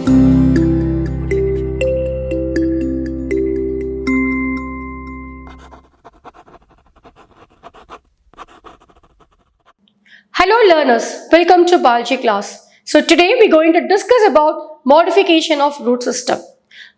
Hello learners, welcome to biology class. So today we're going to discuss about modification of root system.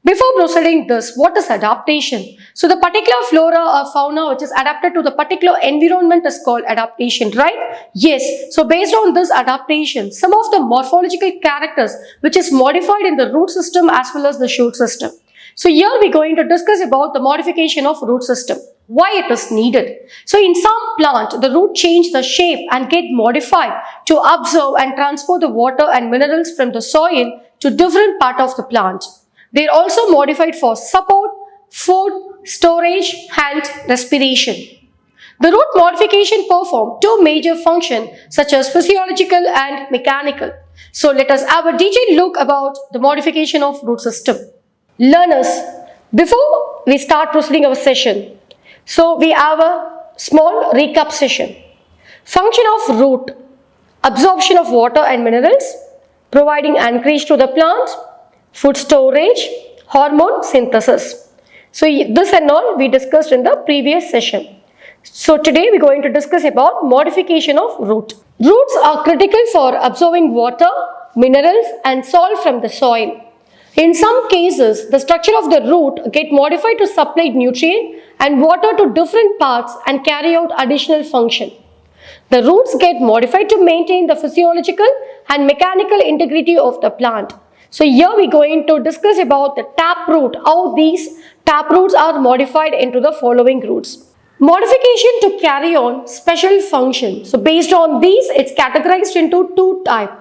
Before proceeding this, what is adaptation? So the particular flora or fauna which is adapted to the particular environment is called adaptation, right? Yes. So based on this adaptation, some of the morphological characters which is modified in the root system as well as the shoot system. So here we're going to discuss about the modification of root system, why it is needed. So in some plant, the root change the shape and get modified to absorb and transport the water and minerals from the soil to different part of the plant. They are also modified for support, food, storage and respiration. The root modification perform two major functions such as physiological and mechanical. So let us have a detailed look about the modification of root system. Learners, before we start proceeding our session, so we have a small recap session. Function of root: absorption of water and minerals, providing anchorage to the plant, food storage, hormone synthesis. So this and all we discussed in the previous session. So today we are going to discuss about modification of root. Roots are critical for absorbing water, minerals and salt from the soil. In some cases, the structure of the root get modified to supply nutrient and water to different parts and carry out additional function. The roots get modified to maintain the physiological and mechanical integrity of the plant. So here we are going to discuss about the taproot, how these taproots are modified into the following roots. Modification to carry on special function. So based on these, it's categorized into two types.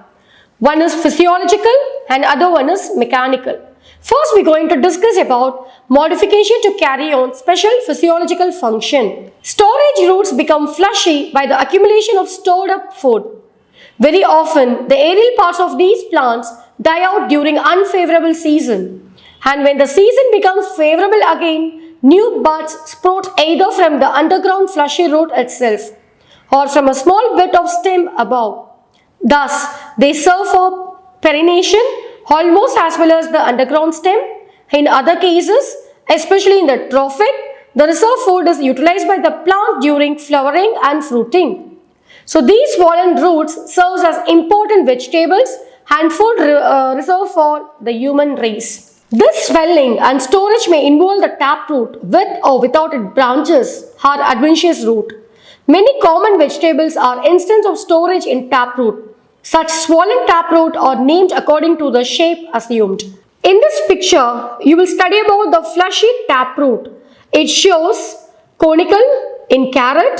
One is physiological and other one is mechanical. First, we're going to discuss about modification to carry on special physiological function. Storage roots become fleshy by the accumulation of stored up food. Very often, the aerial parts of these plants die out during unfavorable season. And when the season becomes favorable again, new buds sprout either from the underground fleshy root itself or from a small bit of stem above. Thus, they serve for perennation almost as well as the underground stem. In other cases, especially in the trophic, the reserve food is utilized by the plant during flowering and fruiting. So these swollen roots serve as important vegetables and food reserve for the human race. This swelling and storage may involve the taproot with or without its branches or adventitious root. Many common vegetables are instances of storage in taproot. Such swollen taproot are named according to the shape assumed. In this picture, you will study about the fleshy taproot. It shows conical in carrot,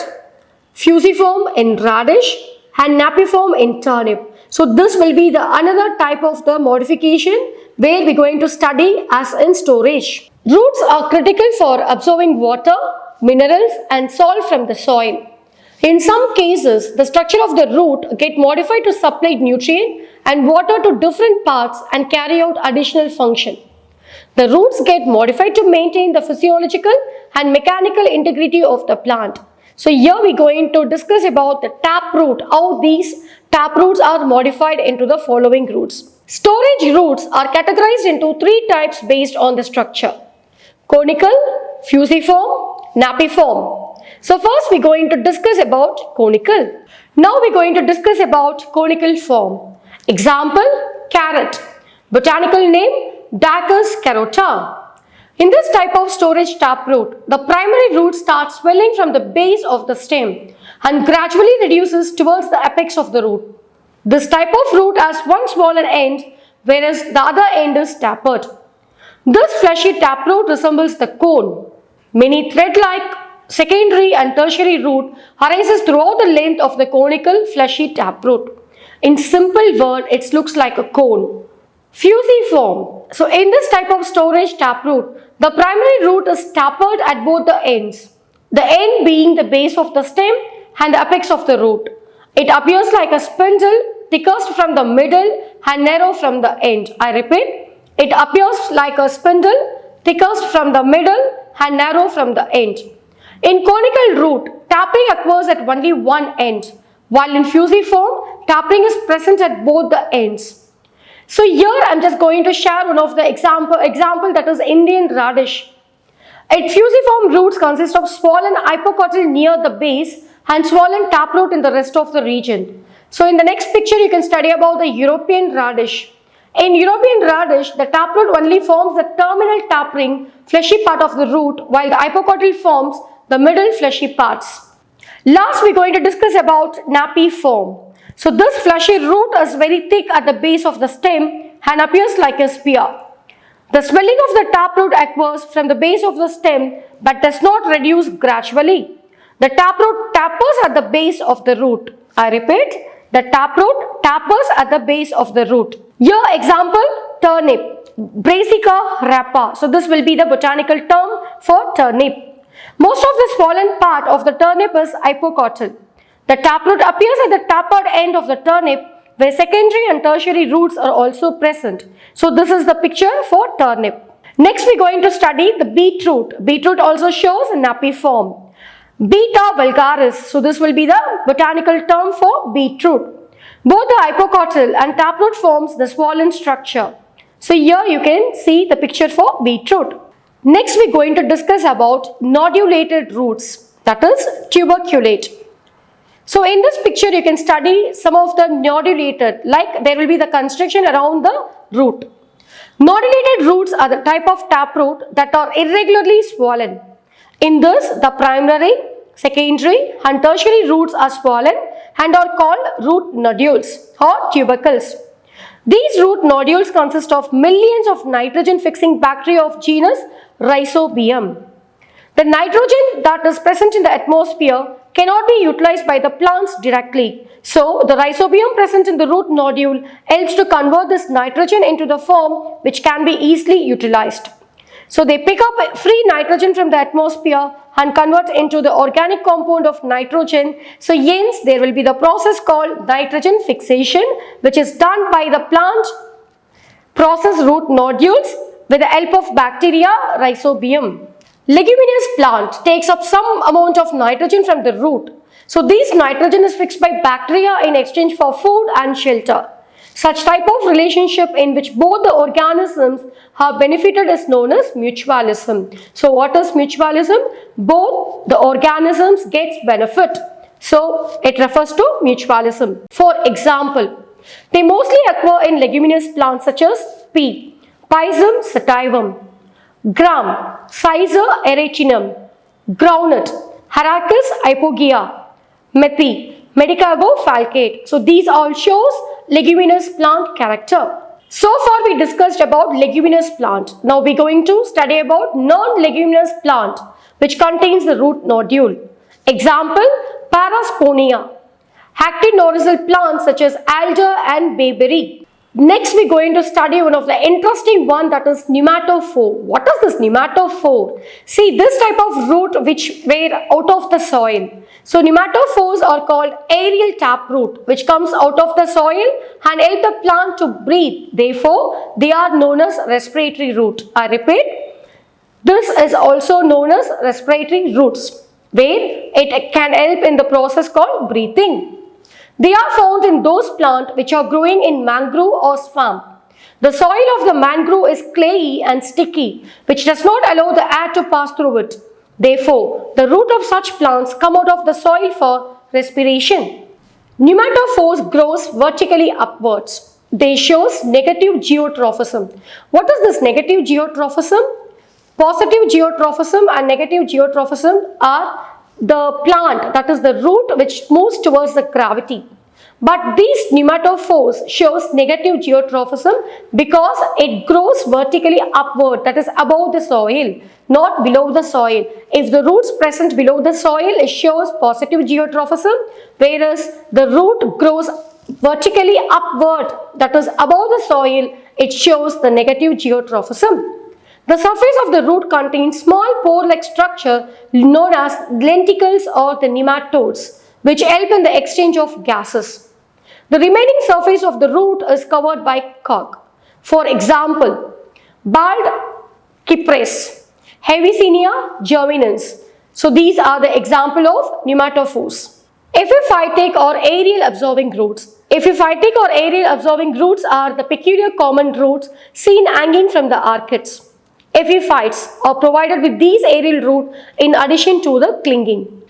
fusiform in radish and napiform in turnip. So this will be the another type of the modification where we are going to study as in storage. Roots are critical for absorbing water, minerals and salt from the soil. In some cases, the structure of the root get modified to supply nutrient and water to different parts and carry out additional function. The roots get modified to maintain the physiological and mechanical integrity of the plant. So here we are going to discuss about the taproot, how these taproots are modified into the following roots. Storage roots are categorized into three types based on the structure: conical, fusiform, napiform. So first we are going to discuss about conical. Now we are going to discuss about conical form. Example, carrot. Botanical name, Dacus carota. In this type of storage taproot, the primary root starts swelling from the base of the stem and gradually reduces towards the apex of the root. This type of root has one smaller end, whereas the other end is tapered. This fleshy taproot resembles the cone. Many thread-like secondary and tertiary root arises throughout the length of the conical fleshy taproot. In simple word, it looks like a cone. Fusiform. So in this type of storage taproot, the primary root is tapered at both the ends. The end being the base of the stem and the apex of the root. It appears like a spindle, thickest from the middle and narrow from the end. I repeat, it appears like a spindle, thickest from the middle and narrow from the end. In conical root, tapping occurs at only one end, while in fusiform, tapping is present at both the ends. So here I'm just going to share one of the example that is Indian radish. Its fusiform roots consist of swollen hypocotyl near the base and swollen taproot in the rest of the region. So in the next picture you can study about the European radish. In European radish, the taproot only forms the terminal tapering fleshy part of the root, while the hypocotyl forms the middle fleshy parts. Last we are going to discuss about nappy form. So this fleshy root is very thick at the base of the stem and appears like a spear. The swelling of the taproot occurs from the base of the stem but does not reduce gradually. The taproot tapers at the base of the root. I repeat, the taproot tapers at the base of the root. Here example, turnip, Brassica rapa. So this will be the botanical term for turnip. Most of the swollen part of the turnip is hypocotyl. The taproot appears at the tapered end of the turnip where secondary and tertiary roots are also present. So this is the picture for turnip. Next we are going to study the beetroot. Beetroot also shows a nappy form. Beta vulgaris. So this will be the botanical term for beetroot. Both the hypocotyl and taproot forms the swollen structure. So here you can see the picture for beetroot. Next we are going to discuss about nodulated roots, that is tuberculate. So in this picture you can study some of the nodulated, like there will be the construction around the root. Nodulated roots are the type of taproot that are irregularly swollen. In this, the primary, secondary and tertiary roots are swollen and are called root nodules or tubercles. These root nodules consist of millions of nitrogen-fixing bacteria of genus Rhizobium. The nitrogen that is present in the atmosphere cannot be utilized by the plants directly. So, the rhizobium present in the root nodule helps to convert this nitrogen into the form which can be easily utilized. So, they pick up free nitrogen from the atmosphere and convert into the organic compound of nitrogen. So, hence there will be the process called nitrogen fixation, which is done by the plant process root nodules with the help of bacteria Rhizobium. Leguminous plant takes up some amount of nitrogen from the root. So this nitrogen is fixed by bacteria in exchange for food and shelter. Such type of relationship in which both the organisms have benefited is known as mutualism. So what is mutualism? Both the organisms gets benefit. So it refers to mutualism. For example, they mostly occur in leguminous plants such as pea, Pisum sativum, gram, Ciser eratinum, groundnut, Heracus hypogea, methi, Medicago falcate. So these all shows leguminous plant character. So far we discussed about leguminous plant. Now we are going to study about non-leguminous plant which contains the root nodule. Example, Parasponia, actinorizal plants such as alder and bayberry. Next we are going to study one of the interesting one, that is pneumatophore. What is this pneumatophore? See, this type of root which were out of the soil. So pneumatophores are called aerial taproot which comes out of the soil and help the plant to breathe. Therefore, they are known as respiratory root. I repeat, this is also known as respiratory roots where it can help in the process called breathing. They are found in those plants which are growing in mangrove or swamp. The soil of the mangrove is clayey and sticky, which does not allow the air to pass through it. Therefore, the root of such plants come out of the soil for respiration. Pneumatophores grows vertically upwards. They shows negative geotrophism. What is this negative geotrophism? Positive geotrophism and negative geotrophism are the plant, that is the root which moves towards the gravity. But these pneumatophores shows negative geotrophism because it grows vertically upward, that is above the soil, not below the soil. If the roots present below the soil, it shows positive geotrophism, whereas the root grows vertically upward, that is above the soil, it shows the negative geotrophism. The surface of the root contains small pore-like structure known as lenticles or the nematodes, which help in the exchange of gases. The remaining surface of the root is covered by cork. For example, bald cypress, Avicennia germinans. So these are the example of pneumatophores. Epiphytic or aerial absorbing roots. Epiphytic or aerial absorbing roots are the peculiar common roots seen hanging from the arcades. Epiphytes are provided with these aerial roots in addition to the clinging.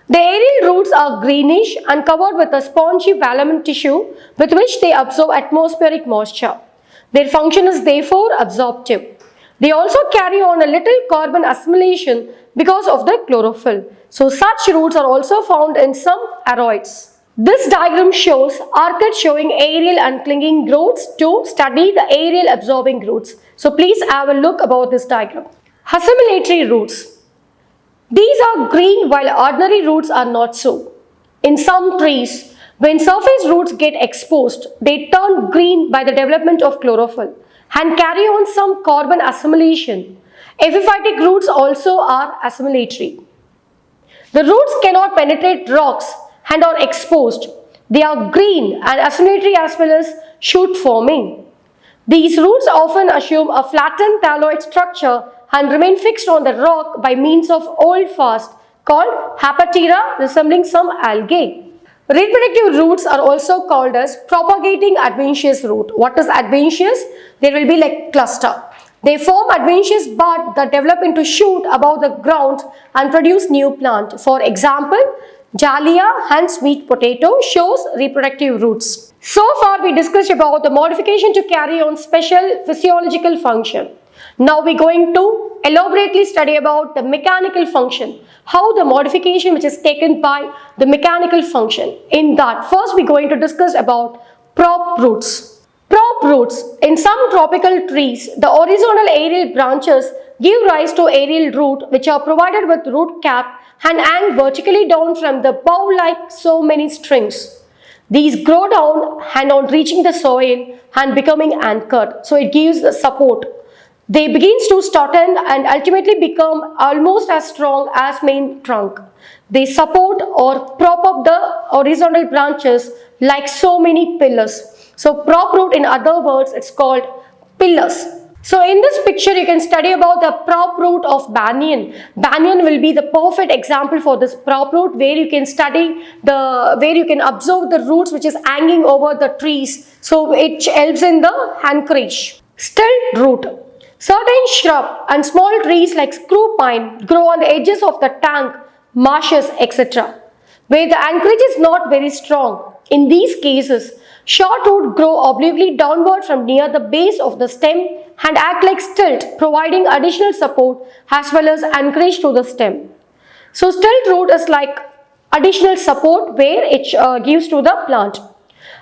The aerial roots are greenish and covered with a spongy velamen tissue with which they absorb atmospheric moisture. Their function is therefore absorptive. They also carry on a little carbon assimilation because of the chlorophyll. So such roots are also found in some aroids. This diagram shows arcade showing aerial and clinging roots to study the aerial absorbing roots. So please have a look about this diagram. Assimilatory roots. These are green while ordinary roots are not so. In some trees, when surface roots get exposed, they turn green by the development of chlorophyll and carry on some carbon assimilation. Epiphytic roots also are assimilatory. The roots cannot penetrate rocks and are exposed. They are green and assimilatory as well as shoot forming. These roots often assume a flattened thalloid structure and remain fixed on the rock by means of holdfast called hapatera resembling some algae. Reproductive roots are also called as propagating adventitious root. What is adventitious? There will be like cluster. They form adventitious bud that develop into shoot above the ground and produce new plant. For example, Dahlia and sweet potato shows reproductive roots. So far we discussed about the modification to carry on special physiological function. Now we are going to elaborately study about the mechanical function. How the modification which is taken by the mechanical function. In that, first we are going to discuss about prop roots. Prop roots. In some tropical trees, the horizontal aerial branches give rise to aerial root which are provided with root cap and hang vertically down from the bough like so many strings. These grow down and on reaching the soil and becoming anchored. So it gives the support. They begin to shorten and ultimately become almost as strong as main trunk. They support or prop up the horizontal branches like so many pillars. So prop root, in other words, it's called pillars. So in this picture you can study about the prop root of banyan. Banyan will be the perfect example for this prop root where you can study where you can observe the roots which is hanging over the trees. So it helps in the anchorage. Stilt root. Certain shrub and small trees like screw pine grow on the edges of the tank, marshes, etc. where the anchorage is not very strong. In these cases, short root grow obliquely downward from near the base of the stem and act like stilt, providing additional support as well as anchorage to the stem. So stilt root is like additional support where it gives to the plant.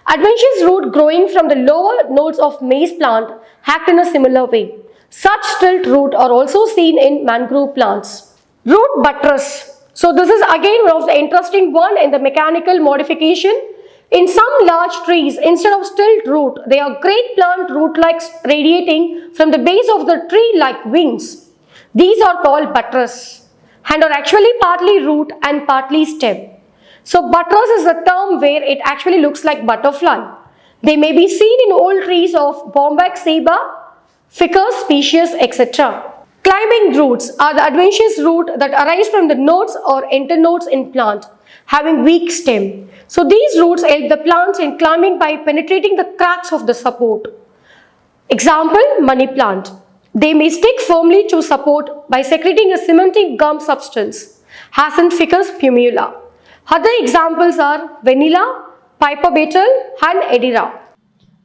Adventitious root growing from the lower nodes of maize plant act in a similar way. Such stilt root are also seen in mangrove plants. Root buttress. So this is again one of the interesting one in the mechanical modification. In some large trees, instead of stilt root, they are great plant root like radiating from the base of the tree like wings. These are called buttress and are actually partly root and partly stem. So buttress is a term where it actually looks like butterfly. They may be seen in old trees of Bombax ceiba, ficus species, etc. Climbing roots are the adventitious root that arise from the nodes or internodes in plant, having weak stem. So these roots help the plants in climbing by penetrating the cracks of the support. Example, money plant. They may stick firmly to support by secreting a cementing gum substance, as in Ficus pumila. Other examples are vanilla, piper beetle and edera.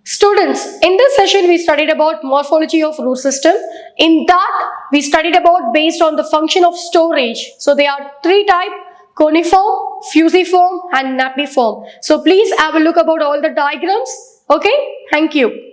Students, in this session we studied about morphology of root system. In that we studied about based on the function of storage. So there are three types: coniform, fusiform and napiform. So please have a look about all the diagrams. Okay, thank you.